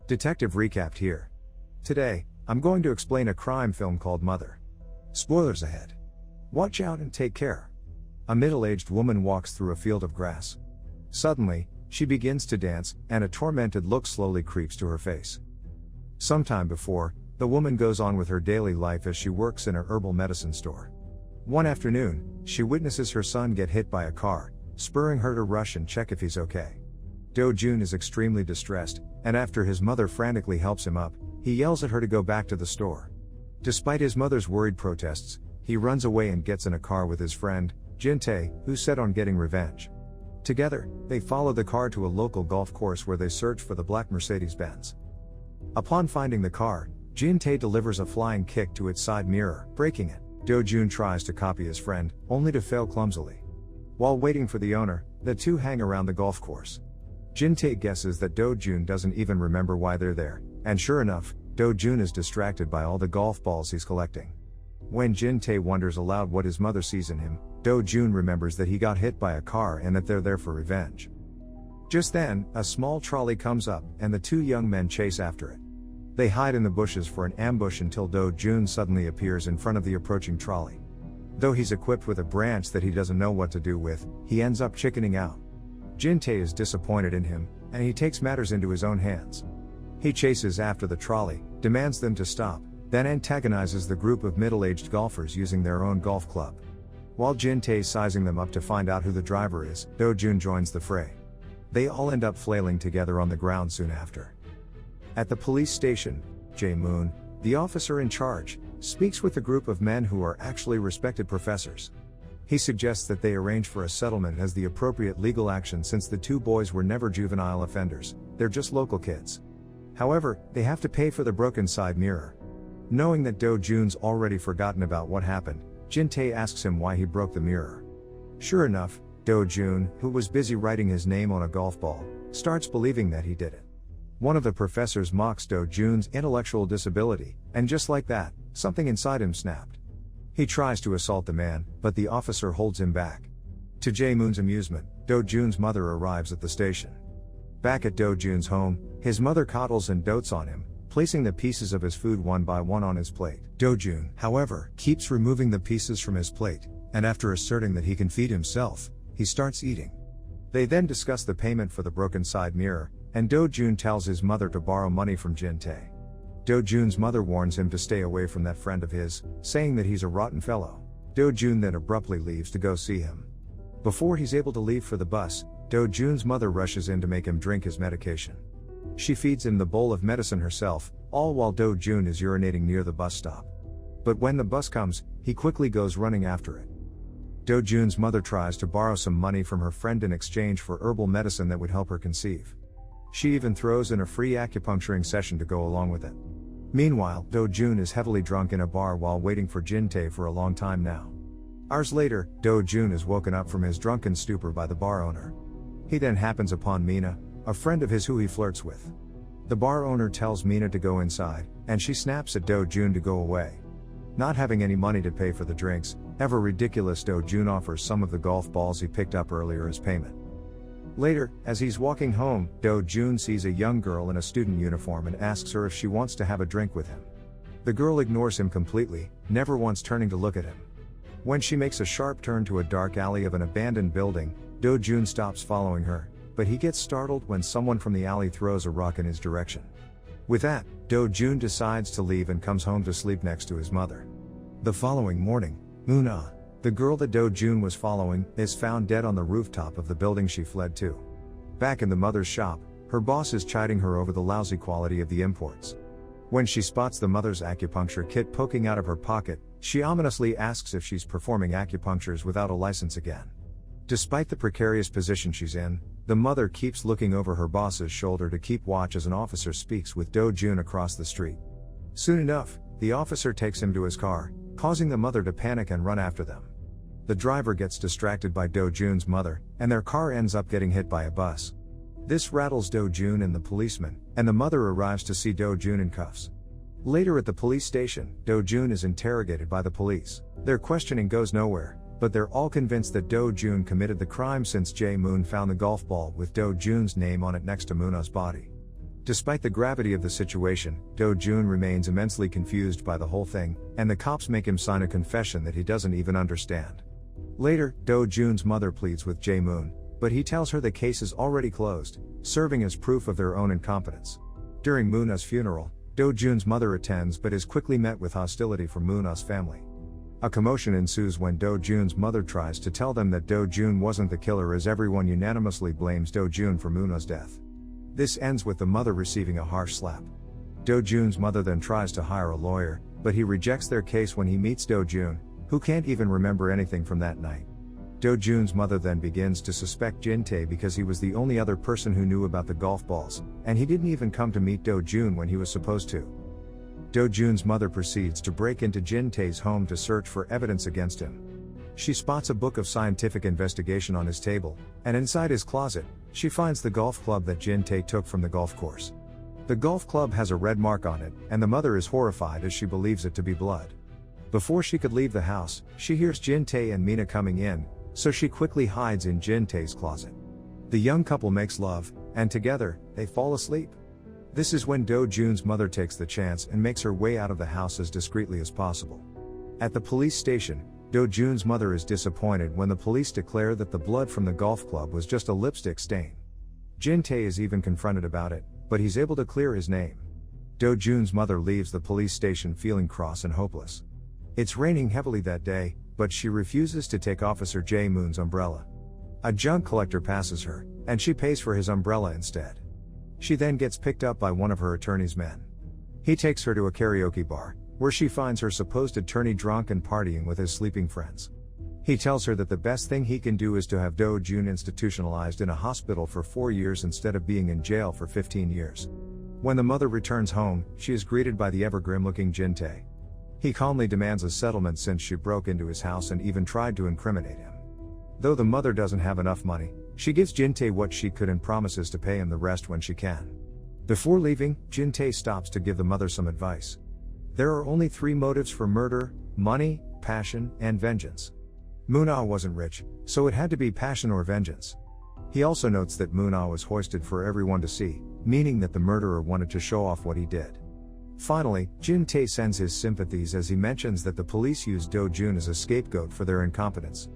Detective Recapped here. Today, I'm going to explain a crime film called Mother. Spoilers ahead. Watch out and take care. A middle-aged woman walks through a field of grass. Suddenly, she begins to dance, and a tormented look slowly creeps to her face. Sometime before, the woman goes on with her daily life as she works in a herbal medicine store. One afternoon, she witnesses her son get hit by a car, spurring her to rush and check if he's okay. Do-jun is extremely distressed, and after his mother frantically helps him up, he yells at her to go back to the store. Despite his mother's worried protests, he runs away and gets in a car with his friend, Jin-tae, who's set on getting revenge. Together, they follow the car to a local golf course where they search for the black Mercedes-Benz. Upon finding the car, Jin-tae delivers a flying kick to its side mirror, breaking it. Do-jun tries to copy his friend, only to fail clumsily. While waiting for the owner, the two hang around the golf course. Jin-tae guesses that Do-jun doesn't even remember why they're there, and sure enough, Do-jun is distracted by all the golf balls he's collecting. When Jin-tae wonders aloud what his mother sees in him, Do-jun remembers that he got hit by a car and that they're there for revenge. Just then, a small trolley comes up, and the two young men chase after it. They hide in the bushes for an ambush until Do-jun suddenly appears in front of the approaching trolley. Though he's equipped with a branch that he doesn't know what to do with, he ends up chickening out. Jin-tae is disappointed in him, and he takes matters into his own hands. He chases after the trolley, demands them to stop, then antagonizes the group of middle-aged golfers using their own golf club. While Jin-tae is sizing them up to find out who the driver is, Do-jun joins the fray. They all end up flailing together on the ground soon after. At the police station, Jae-moon, the officer in charge, speaks with a group of men who are actually respected professors. He suggests that they arrange for a settlement as the appropriate legal action since the two boys were never juvenile offenders, they're just local kids. However, they have to pay for the broken side mirror. Knowing that Do-jun's already forgotten about what happened, Jin-tae asks him why he broke the mirror. Sure enough, Do-jun, who was busy writing his name on a golf ball, starts believing that he did it. One of the professors mocks Do-jun's intellectual disability, and just like that, something inside him snapped. He tries to assault the man, but the officer holds him back. To Jae-moon's amusement, Do-jun's mother arrives at the station. Back at Do-jun's home, his mother coddles and dotes on him, placing the pieces of his food one by one on his plate. Do-jun, however, keeps removing the pieces from his plate, and after asserting that he can feed himself, he starts eating. They then discuss the payment for the broken side mirror, and Do-jun tells his mother to borrow money from Jin-tae. Do-jun's mother warns him to stay away from that friend of his, saying that he's a rotten fellow. Do-jun then abruptly leaves to go see him. Before he's able to leave for the bus, Do-jun's mother rushes in to make him drink his medication. She feeds him the bowl of medicine herself, all while Do-jun is urinating near the bus stop. But when the bus comes, he quickly goes running after it. Do-jun's mother tries to borrow some money from her friend in exchange for herbal medicine that would help her conceive. She even throws in a free acupuncturing session to go along with it. Meanwhile, Do-jun is heavily drunk in a bar while waiting for Jin-tae for a long time now. Hours later, Do-jun is woken up from his drunken stupor by the bar owner. He then happens upon Mina, a friend of his who he flirts with. The bar owner tells Mina to go inside, and she snaps at Do-jun to go away. Not having any money to pay for the drinks, ever ridiculous, Do-jun offers some of the golf balls he picked up earlier as payment. Later, as he's walking home, Do-jun sees a young girl in a student uniform and asks her if she wants to have a drink with him. The girl ignores him completely, never once turning to look at him. When she makes a sharp turn to a dark alley of an abandoned building, Do-jun stops following her, but he gets startled when someone from the alley throws a rock in his direction. With that, Do-jun decides to leave and comes home to sleep next to his mother. The following morning, Moona, the girl that Do-jun was following, is found dead on the rooftop of the building she fled to. Back in the mother's shop, her boss is chiding her over the lousy quality of the imports. When she spots the mother's acupuncture kit poking out of her pocket, she ominously asks if she's performing acupunctures without a license again. Despite the precarious position she's in, the mother keeps looking over her boss's shoulder to keep watch as an officer speaks with Do-jun across the street. Soon enough, the officer takes him to his car, causing the mother to panic and run after them. The driver gets distracted by Do-jun's mother, and their car ends up getting hit by a bus. This rattles Do-jun and the policeman, and the mother arrives to see Do-jun in cuffs. Later at the police station, Do-jun is interrogated by the police. Their questioning goes nowhere, but they're all convinced that Do-jun committed the crime since Jae-moon found the golf ball with Do-jun's name on it next to Moona's body. Despite the gravity of the situation, Do-jun remains immensely confused by the whole thing, and the cops make him sign a confession that he doesn't even understand. Later, Do-jun's mother pleads with Jae-moon, but he tells her the case is already closed, serving as proof of their own incompetence. During Moon-ah's funeral, Do-jun's mother attends but is quickly met with hostility from Moon-ah's family. A commotion ensues when Do-jun's mother tries to tell them that Do-jun wasn't the killer, as everyone unanimously blames Do-jun for Moon-ah's death. This ends with the mother receiving a harsh slap. Do-jun's mother then tries to hire a lawyer, but he rejects their case when he meets Do-jun, who can't even remember anything from that night. Do-jun's mother then begins to suspect Jin-tae because he was the only other person who knew about the golf balls, and he didn't even come to meet Do-jun when he was supposed to. Do-jun's mother proceeds to break into Jin-tae's home to search for evidence against him. She spots a book of scientific investigation on his table, and inside his closet, she finds the golf club that Jin-tae took from the golf course. The golf club has a red mark on it, and the mother is horrified as she believes it to be blood. Before she could leave the house, she hears Jin-tae and Mina coming in, so she quickly hides in Jin-tae's closet. The young couple makes love, and together, they fall asleep. This is when Do-jun's mother takes the chance and makes her way out of the house as discreetly as possible. At the police station, Do-jun's mother is disappointed when the police declare that the blood from the golf club was just a lipstick stain. Jin-tae is even confronted about it, but he's able to clear his name. Do-jun's mother leaves the police station feeling cross and hopeless. It's raining heavily that day, but she refuses to take Officer Jae-moon's umbrella. A junk collector passes her, and she pays for his umbrella instead. She then gets picked up by one of her attorney's men. He takes her to a karaoke bar, where she finds her supposed attorney drunk and partying with his sleeping friends. He tells her that the best thing he can do is to have Do-jun institutionalized in a hospital for 4 years instead of being in jail for 15 years. When the mother returns home, she is greeted by the ever-grim-looking Jin-tae. He calmly demands a settlement since she broke into his house and even tried to incriminate him. Though the mother doesn't have enough money, she gives Jin-tae what she could and promises to pay him the rest when she can. Before leaving, Jin-tae stops to give the mother some advice. There are only 3 motives for murder: money, passion, and vengeance. Moon-ah wasn't rich, so it had to be passion or vengeance. He also notes that Moon-ah was hoisted for everyone to see, meaning that the murderer wanted to show off what he did. Finally, Jin-tae sends his sympathies as he mentions that the police used Do-jun as a scapegoat for their incompetence.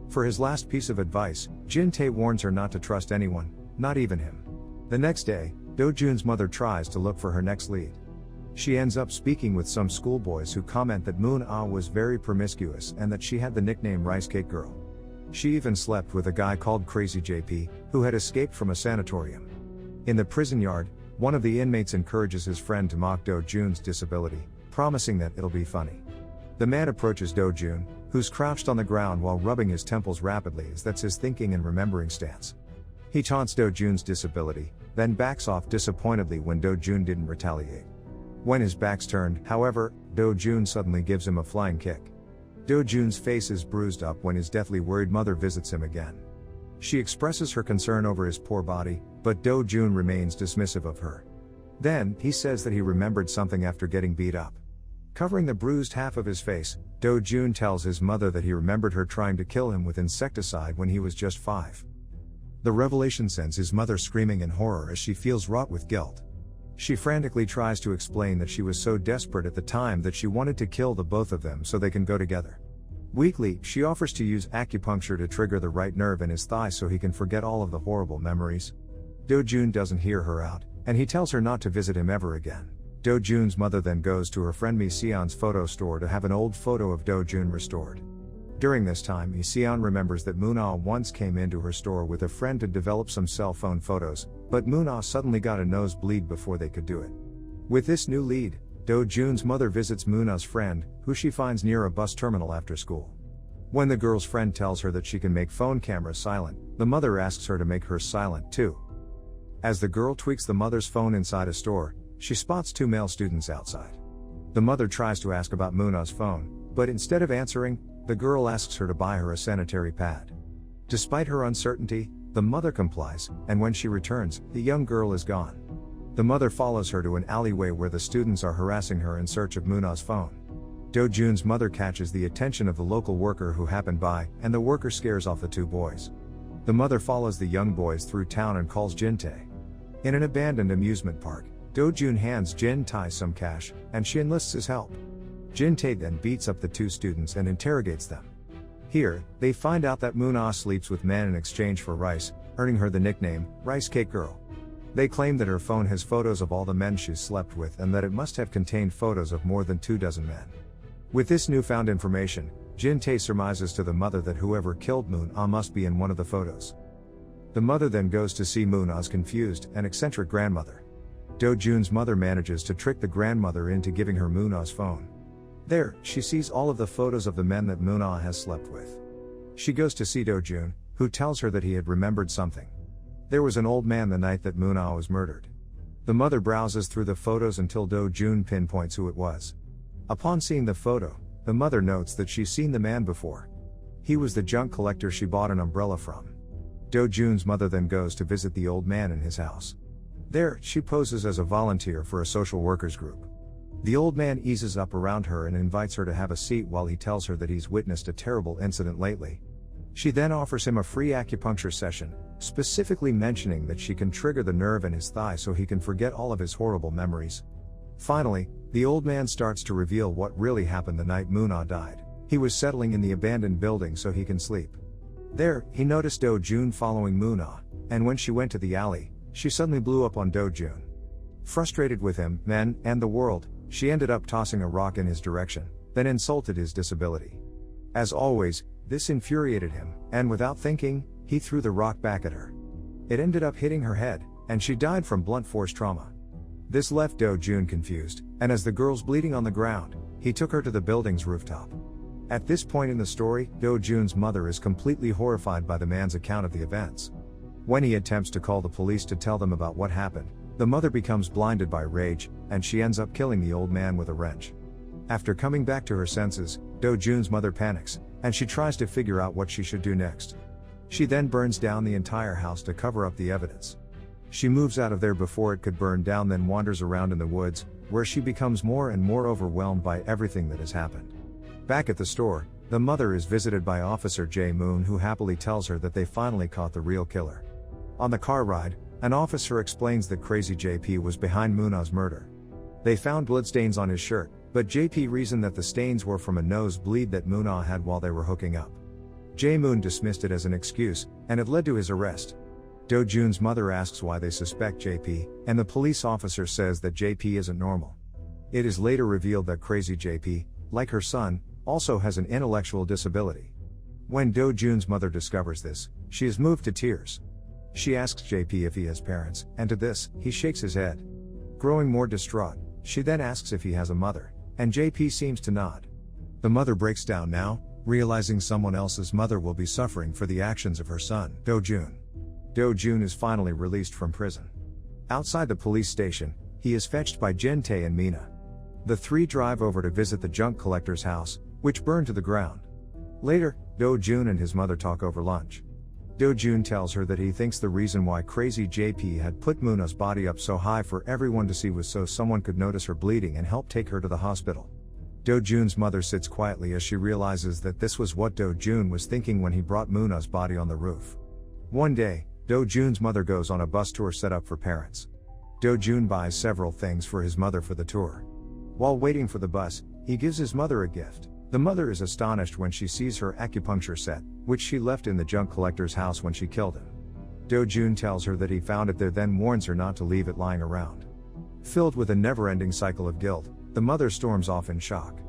For his last piece of advice, Jin-tae warns her not to trust anyone, not even him. The next day, Do-jun's mother tries to look for her next lead. She ends up speaking with some schoolboys who comment that Moon-ah was very promiscuous and that she had the nickname Rice Cake Girl. She even slept with a guy called Crazy JP, who had escaped from a sanatorium. In the prison yard, one of the inmates encourages his friend to mock Do-jun's disability, promising that it'll be funny. The man approaches Do-jun, who's crouched on the ground while rubbing his temples rapidly, as that's his thinking and remembering stance. He taunts Do-jun's disability, then backs off disappointedly when Do-jun didn't retaliate. When his back's turned, however, Do-jun suddenly gives him a flying kick. Do-jun's face is bruised up when his deathly worried mother visits him again. She expresses her concern over his poor body, but Do-jun remains dismissive of her. Then, he says that he remembered something after getting beat up. Covering the bruised half of his face, Do-jun tells his mother that he remembered her trying to kill him with insecticide when he was just 5. The revelation sends his mother screaming in horror as she feels wrought with guilt. She frantically tries to explain that she was so desperate at the time that she wanted to kill the both of them so they can go together. Weakly, she offers to use acupuncture to trigger the right nerve in his thigh so he can forget all of the horrible memories. Do-jun doesn't hear her out, and he tells her not to visit him ever again. Do-jun's mother then goes to her friend Mi-seon's photo store to have an old photo of Do-jun restored. During this time, Mi-seon remembers that Moon-ah once came into her store with a friend to develop some cell phone photos, but Moon-ah suddenly got a nosebleed before they could do it. With this new lead, Do-jun's mother visits Moon-ah's friend, who she finds near a bus terminal after school. When the girl's friend tells her that she can make phone cameras silent, the mother asks her to make hers silent too. As the girl tweaks the mother's phone inside a store, she spots 2 male students outside. The mother tries to ask about Moon-ah's phone, but instead of answering, the girl asks her to buy her a sanitary pad. Despite her uncertainty, the mother complies, and when she returns, the young girl is gone. The mother follows her to an alleyway where the students are harassing her in search of Moon-ah's phone. Do-jun's mother catches the attention of the local worker who happened by, and the worker scares off the 2 boys. The mother follows the young boys through town and calls Jin-tae. In an abandoned amusement park, Do-jun hands Jin-tae some cash, and she enlists his help. Jin-tae then beats up the two students and interrogates them. Here, they find out that Moon-ah sleeps with men in exchange for rice, earning her the nickname, Rice Cake Girl. They claim that her phone has photos of all the men she's slept with and that it must have contained photos of more than 24 men. With this newfound information, Jin-tae surmises to the mother that whoever killed Moon-ah must be in one of the photos. The mother then goes to see Moon-ah's confused and eccentric grandmother. Do-jun's mother manages to trick the grandmother into giving her Moon-ah's phone. There, she sees all of the photos of the men that Moon-ah has slept with. She goes to see Do-jun, who tells her that he had remembered something. There was an old man the night that Moon-ah was murdered. The mother browses through the photos until Do-jun pinpoints who it was. Upon seeing the photo, the mother notes that she's seen the man before. He was the junk collector she bought an umbrella from. Do-jun's mother then goes to visit the old man in his house. There, she poses as a volunteer for a social workers group. The old man eases up around her and invites her to have a seat while he tells her that he's witnessed a terrible incident lately. She then offers him a free acupuncture session, specifically mentioning that she can trigger the nerve in his thigh so he can forget all of his horrible memories. Finally, the old man starts to reveal what really happened the night Moon-ah died. He was settling in the abandoned building so he can sleep. There, he noticed Do-jun following Moon-ah, and when she went to the alley, she suddenly blew up on Do-jun. Frustrated with him, men, and the world, she ended up tossing a rock in his direction, then insulted his disability. As always, this infuriated him, and without thinking, he threw the rock back at her. It ended up hitting her head, and she died from blunt force trauma. This left Do-jun confused, and as the girl's bleeding on the ground, he took her to the building's rooftop. At this point in the story, Do-jun's mother is completely horrified by the man's account of the events. When he attempts to call the police to tell them about what happened, the mother becomes blinded by rage, and she ends up killing the old man with a wrench. After coming back to her senses, Do-jun's mother panics, and she tries to figure out what she should do next. She then burns down the entire house to cover up the evidence. She moves out of there before it could burn down, then wanders around in the woods, where she becomes more and more overwhelmed by everything that has happened. Back at the store, the mother is visited by Officer Jae-moon, who happily tells her that they finally caught the real killer. On the car ride, an officer explains that Crazy JP was behind Moon-ah's murder. They found bloodstains on his shirt, but JP reasoned that the stains were from a nosebleed that Moon-ah had while they were hooking up. Jae-moon dismissed it as an excuse, and it led to his arrest. Do-jun's mother asks why they suspect JP, and the police officer says that JP isn't normal. It is later revealed that Crazy JP, like her son, also has an intellectual disability. When Do-jun's mother discovers this, she is moved to tears. She asks JP if he has parents, and to this, he shakes his head. Growing more distraught, she then asks if he has a mother, and JP seems to nod. The mother breaks down now, realizing someone else's mother will be suffering for the actions of her son, Do-jun. Do-jun is finally released from prison. Outside the police station, he is fetched by Jin-tae and Mina. The three drive over to visit the junk collector's house, which burned to the ground. Later, Do-jun and his mother talk over lunch. Do-jun tells her that he thinks the reason why Crazy JP had put Moon-ah's body up so high for everyone to see was so someone could notice her bleeding and help take her to the hospital. Do-jun's mother sits quietly as she realizes that this was what Do-jun was thinking when he brought Moon-ah's body on the roof. One day, Do-jun's mother goes on a bus tour set up for parents. Do-jun buys several things for his mother for the tour. While waiting for the bus, he gives his mother a gift. The mother is astonished when she sees her acupuncture set, which she left in the junk collector's house when she killed him. Do-jun tells her that he found it there, then warns her not to leave it lying around. Filled with a never-ending cycle of guilt, the mother storms off in shock.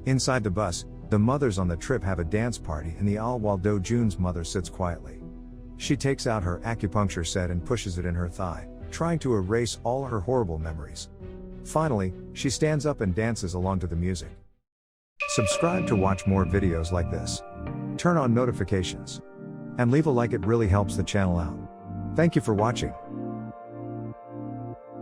Inside the bus, the mothers on the trip have a dance party in the aisle while Do-jun's mother sits quietly. She takes out her acupuncture set and pushes it in her thigh, trying to erase all her horrible memories. Finally, she stands up and dances along to the music. Subscribe to watch more videos like this. Turn on notifications. And leave a like, it really helps the channel out. Thank you for watching.